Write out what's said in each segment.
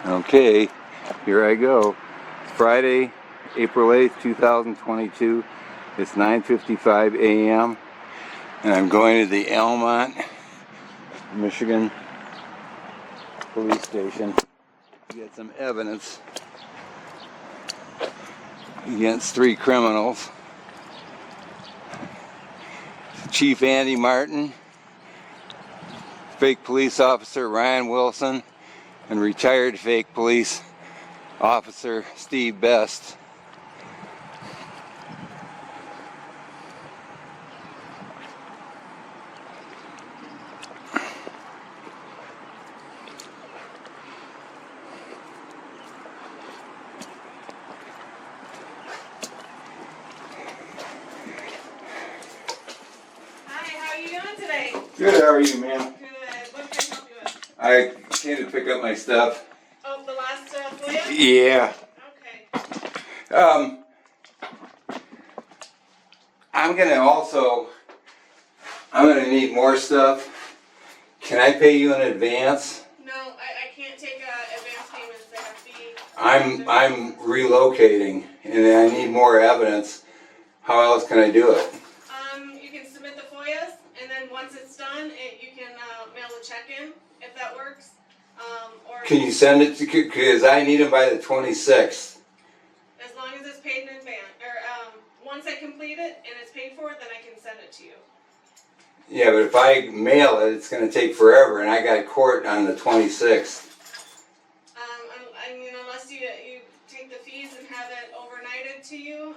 Okay, here I go. Friday, April 8th, 2022. It's 9:55 a.m. and I'm going to the Almont, Michigan police station to get some evidence against 3 criminals. Chief Andy Martin, fake police officer Ryan Wilson, and retired fake police officer Steve Best. Hi, how are you doing today? Good, how are you, ma'am? Good. What can I help you with? I came to pick up my stuff. Oh, the last FOIA? Yeah. Okay. I'm gonna need more stuff. Can I pay you in advance? No, I can't take advance payments. They have to be... I'm relocating and I need more evidence. How else can I do it? You can submit the FOIAs, and then once it's done, you can mail the check in, if that works. Or Can you send it to, because I need them by the 26th. as long as it's paid in advance. Or once I complete it and it's paid for, then I can send it to you. Yeah, but if I mail it, it's gonna take forever and I got court on the 26th. I mean, unless you take the fees and have it overnighted to you.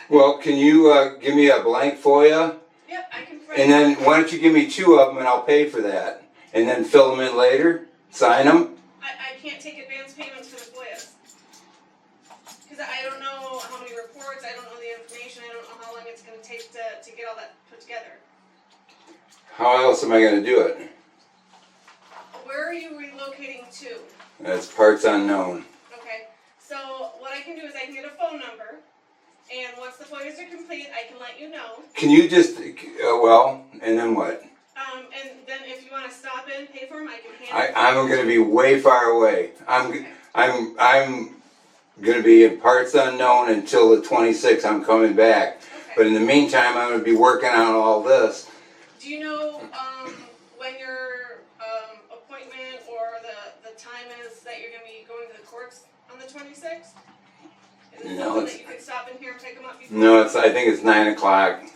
Well, can you give me a blank FOIA? Yep, I can print. And then why don't you give me 2 of them and I'll pay for that. And then fill them in later, sign them. I can't take advance payments for the FOIAs. Because I don't know how many reports, I don't know the information, I don't know how long it's going to take to get all that put together. How else am I gonna do it? Where are you relocating to? That's parts unknown. Okay, so what I can do is I can get a phone number, and once the FOIAs are complete, I can let you know. Can you just, well, and then what? And then if you want to stop in, pay for them, I can hand it. I'm gonna be way far away. I'm gonna be in parts unknown until the 26th. I'm coming back. Okay. But in the meantime, I'm gonna be working on all this. Do you know when your appointment or the time is that you're going to be going to the courts on the 26th? Is it No, something it's, that you could stop in here and pick them up before? no, I think it's 9 o'clock. Okay.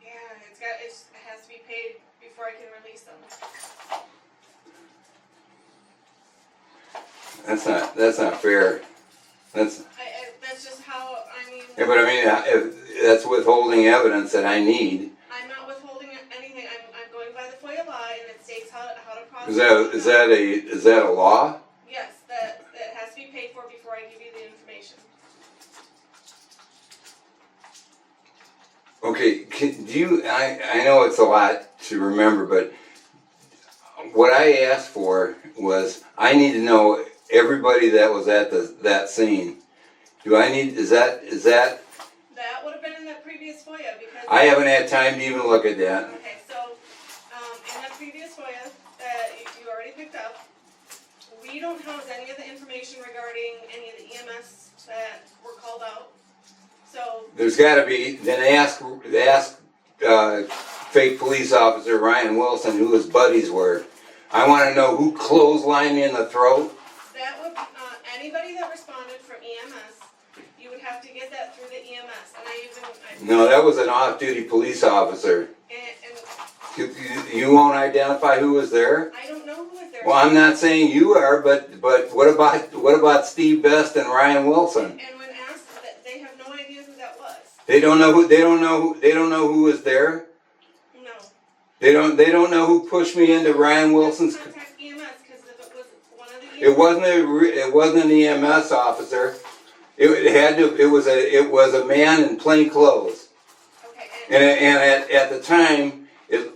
Yeah, it has to be paid before I can release them. That's not fair. That's Just how, I mean... yeah, but I mean, if that's withholding evidence that I need. I'm not withholding anything. I'm going by the FOIA law, and it states how to process. Is that a law? Yes, that has to be paid for before I give you the information. Okay, I know it's a lot to remember, but what I asked for was I need to know everybody that was at that scene. Is that? That would have been in the previous FOIA because... I haven't had time to even look at that. Okay, so in the previous FOIA that you already picked up, we don't house any of the information regarding any of the EMS that were called out. So There's got to be. Then ask fake police officer Ryan Wilson who his buddies were. I want to know who clotheslined me in the throat. that would anybody that responded from EMS, you would have to get that through the EMS. And No, that was an off-duty police officer. and You won't identify who was there? I don't know who was there. Well, I'm not saying you are, but what about Steve Best and Ryan Wilson? And when asked, that they have no idea who that was. They don't know who was there? No. They don't know who pushed me into Ryan Wilson's. Contact EMS because if it was one of the EMS. It wasn't an EMS officer. It was a man in plain clothes. Okay. And at the time,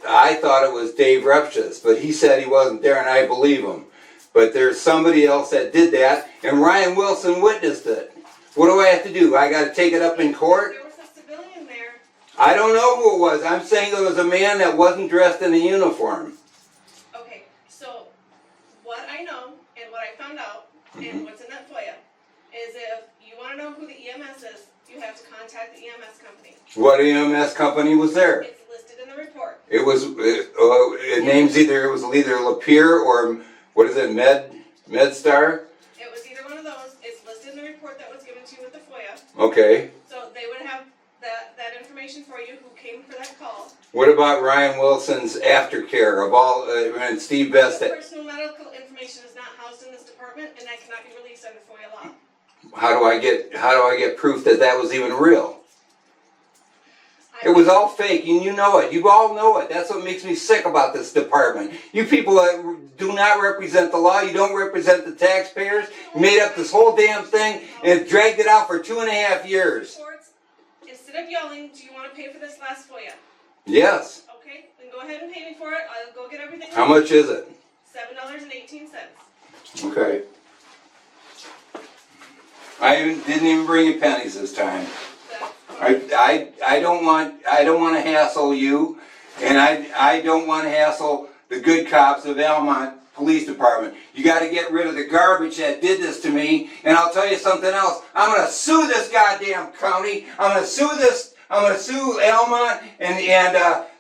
I thought it was Dave Repchus, but he said he wasn't there, and I believe him. But there's somebody else that did that, and Ryan Wilson witnessed it. What do I have to do? I got to take it up in court? There was a civilian there. I don't know who it was. I'm saying it was a man that wasn't dressed in a uniform. Okay, so I know and what I found out and what's in that FOIA is if you want to know who the EMS is, you have to contact the EMS company. What EMS company was there? It's listed in the report. It was, it names either, it was either Lapeer or, what is it, MedStar? It was either one of those. It's listed in the report that was given to you with the FOIA. Okay. So they would have that information for you who came for that call. What about Ryan Wilson's aftercare of all, and Steve Best? Personal medical information is not housed in this department, and that cannot be released under FOIA law. How do I get proof that that was even real? It was all fake, and you know it. You all know it. That's what makes me sick about this department. You people that do not represent the law, you don't represent the taxpayers, made up this whole damn thing and dragged it out for 2.5 years. Instead of yelling, do you want to pay for this last FOIA? Yes. Okay, then go ahead and pay me for it. I'll go get everything. How much is it? $7.18. Okay. I didn't even bring you pennies this time. I don't want to hassle you, and I don't want to hassle the good cops of Almont Police Department. You got to get rid of the garbage that did this to me. And I'll tell you something else. I'm going to sue this goddamn county. I'm going to sue Almont, and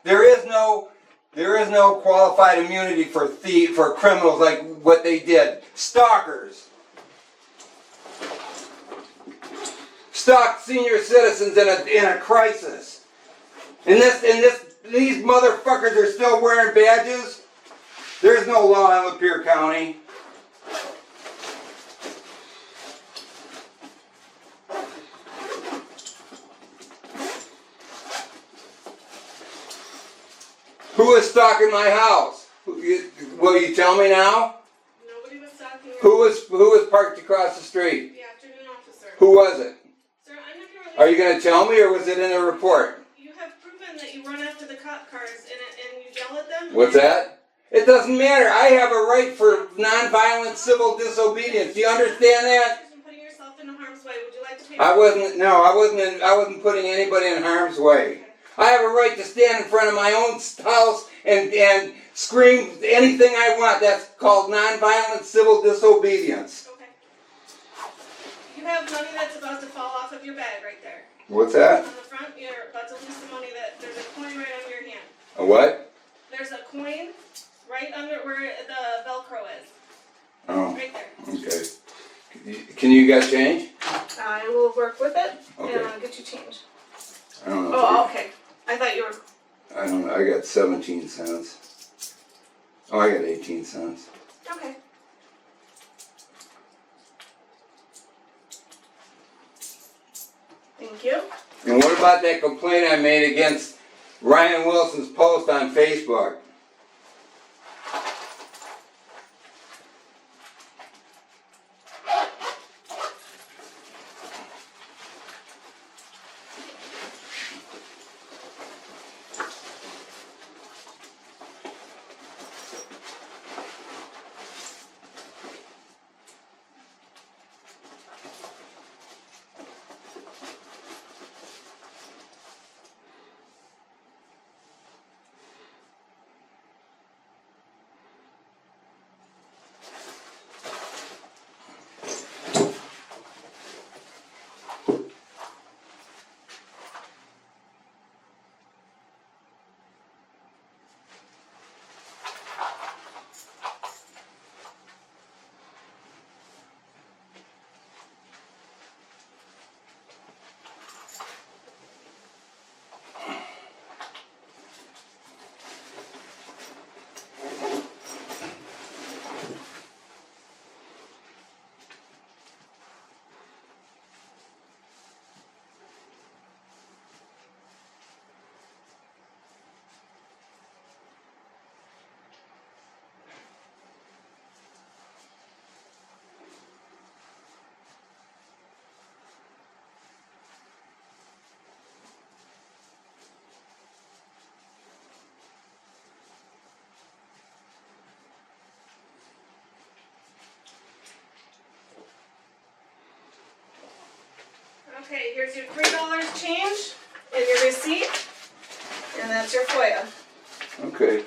there is no qualified immunity for criminals like what they did. Stalkers. Stalked senior citizens in a crisis. And these motherfuckers are still wearing badges. There's no law in Lapeer County. Who is stalking my house? Will you tell me now? Nobody was stalking. Who was parked across the street? The afternoon officer. Who was it? Sir, I'm not going to. Are you going to tell me, or was it in the report? You have proven that you run after the cop cars and you yell at them. What's that? It doesn't matter. I have a right for nonviolent civil disobedience. Do you understand that? You're putting yourself into harm's way. Would you like to pay? I wasn't putting anybody in harm's way. I have a right to stand in front of my own house and scream anything I want. That's called nonviolent civil disobedience. Okay. You have money that's about to fall off of your bag right there. What's that? On the front, you're about to lose the money. There's a coin right under your hand. A what? There's a coin right under where the Velcro is. Oh. Right there. Okay. Can you get change? I will work with it Okay. and I'll get you change. I don't know. Oh, okay. I thought you were. I don't know. I got 17 cents. Oh, I got 18 cents. Okay. Thank you. And what about that complaint I made against Ryan Wilson's post on Facebook? Okay, here's your $3 change and your receipt, and that's your FOIA. Okay.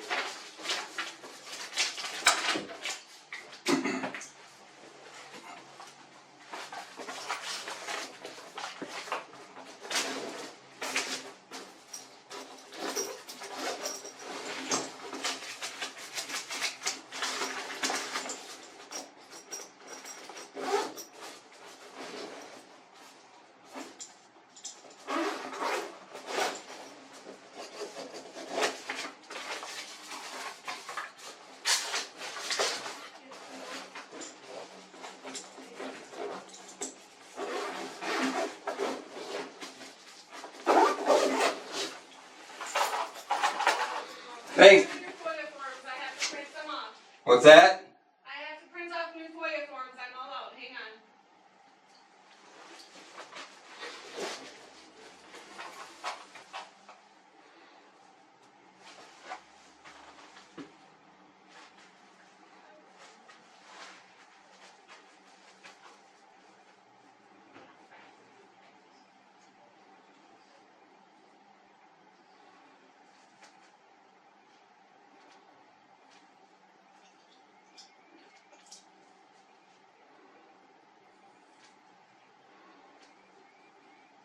Thanks. New FOIA forms, I have to print them off. What's that? I have to print off new FOIA forms, I'm all out, hang on.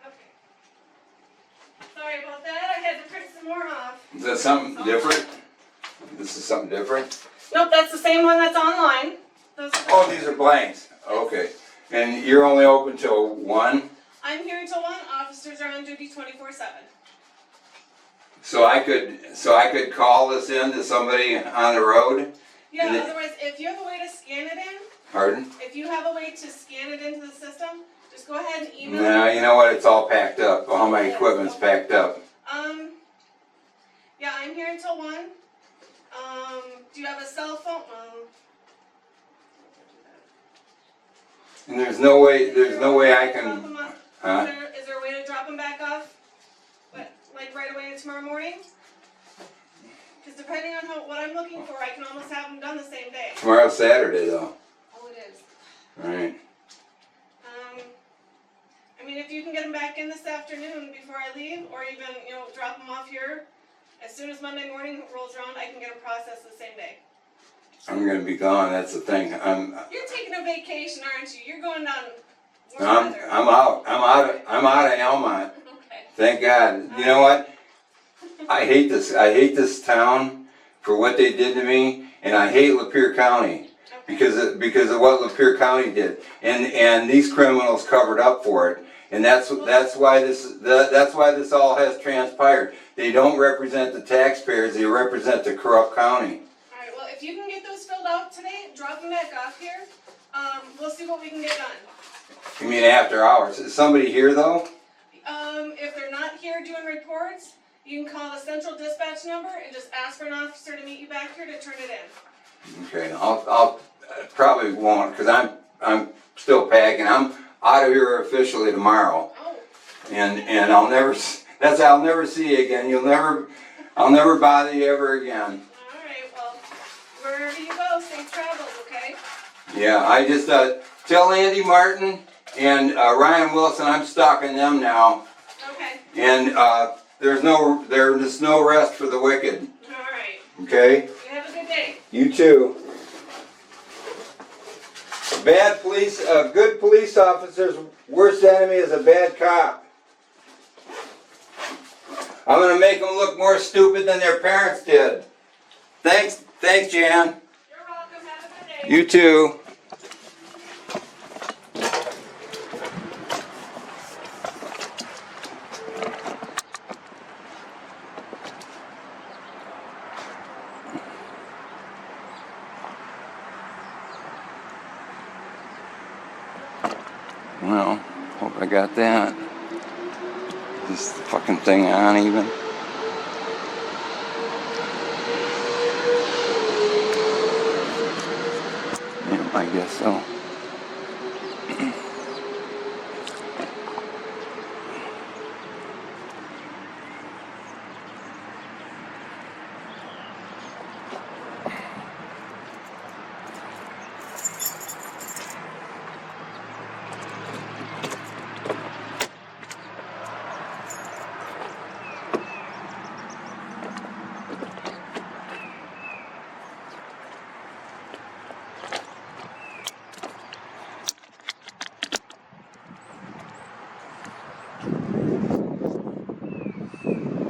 Okay. Sorry about that, I had to print some more off. Is that something different? This is something different? Nope, that's the same one that's online. Those are the- Oh, these are blanks. Okay. And you're only open till 1? I'm here until 1, officers are on duty 24/7. So I could call this in to somebody on the road? Yeah, And it- otherwise, if you have a way to scan it in, Pardon? if you have a way to scan it into the system, just go ahead and email No, it. you know what? It's all packed up. All my equipment's packed up. Yeah, I'm here until 1. Do you have a cell phone? And there's no way I Drop can, 'em off. huh? Is there a way to drop them back off? Like right away tomorrow morning? Because depending on what I'm looking for, I can almost have them done the same day. Tomorrow's Saturday though. Oh, it is. Right. I mean, if you can get them back in this afternoon before I leave, or even, drop them off here, as soon as Monday morning rolls around, I can get them processed the same day. I'm gonna be gone, that's the thing. You're taking a vacation, aren't you? You're going down I'm weather. out. I'm out of Almont. Okay. Thank God. You know what? I hate this town for what they did to me, and I hate Lapeer County because of what Lapeer County did. And these criminals covered up for it. And that's why this all has transpired. They don't represent the taxpayers, they represent the corrupt county. Alright, well, if you can get those filled out today, drop them back off here. We'll see what we can get done. You mean after hours? Is somebody here though? If they're not here doing reports, you can call the central dispatch number and just ask for an officer to meet you back here to turn it in. Okay, I'll probably won't, because I'm still packing. I'm out of here officially tomorrow. Oh, And I'll never see you again. I'll never bother you ever again. alright, well, wherever you go, safe travels, okay? Yeah, I just tell Andy Martin and Ryan Wilson I'm stalking them now. Okay, And there's no rest for the wicked. alright. Okay? You have a good day. You too. Good police officer's worst enemy is a bad cop. I'm gonna make them look more stupid than their parents did. Thanks, Jan. You're welcome, have a good day. You too. Well, hope I got that. Is this fucking thing on even? Yeah, I guess so.